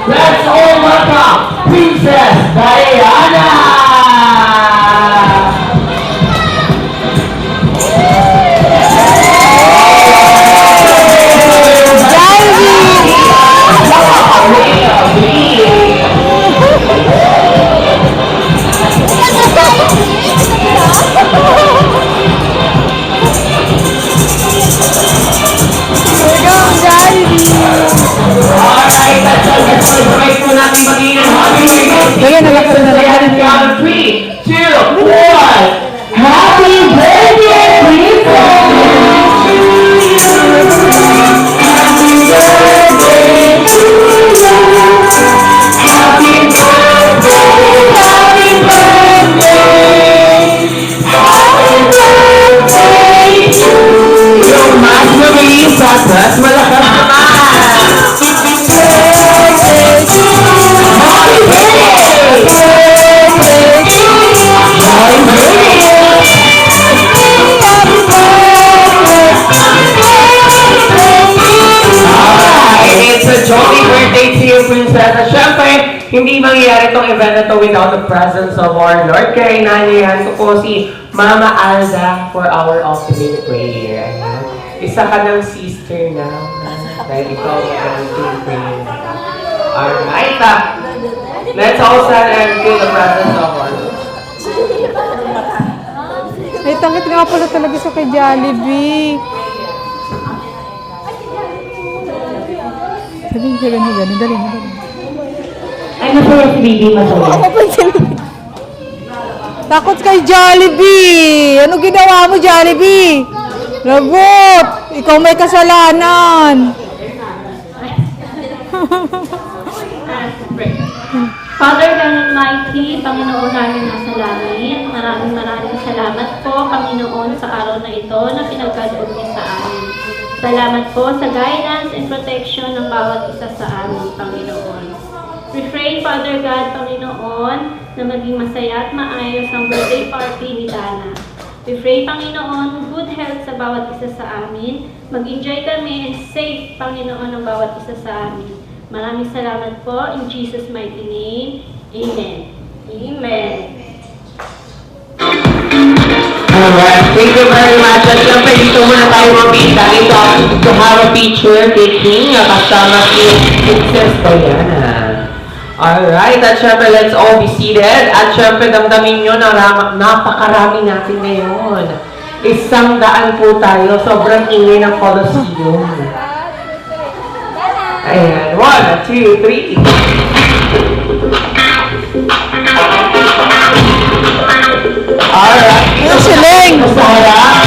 Let's all welcome Princess Diana! Dali na lang On 3, 2, 1. Happy birthday, Princess! Happy birthday to you! Happy birthday, happy birthday! Happy birthday to you! Yung mas mabilis at mas malakas naman! Princess. At syempre, hindi mangyayari itong event na to without the presence of our Lord. Kaya inanyayahan ko po si Mama Alda for our opening prayer. Ayan. Isa ka ng sister na. Dahil ikaw ang opening prayer. Alright. Let's all stand and feel the presence of our Lord. Ay, tangit nga pala talaga sa kay Jollibee. Dali na. Ano po yung baby masaya? Takot kay Jollibee! Ano ginawa mo, Jollibee? Lagot! Ikaw may kasalanan! Father God Almighty, Panginoon namin nasa langit, maraming salamat po, Panginoon, sa araw na ito na pinagkaloob niyo sa amin. Salamat po sa guidance and protection ng bawat isa sa amin, Panginoon. We pray, Father God, Panginoon, na maging masaya at maayos ang birthday party ni Dana. We pray, Panginoon, good health sa bawat isa sa amin. Mag-enjoy kami and safe, Panginoon, ang bawat isa sa amin. Maraming salamat po. In Jesus' mighty name, Amen. Amen. Alright, thank you very much. At siyempre dito muna tayo mabita dito to have a picture taking kasama si Princess Diana. Alright, at syempre let's all be seated. At syempre damdamin nyo na napakarami natin ngayon. 100 po tayo. Sobrang ingay ng Colosseum. Ayan, 1, 2, 3. Alright. Ano siling? Masaya.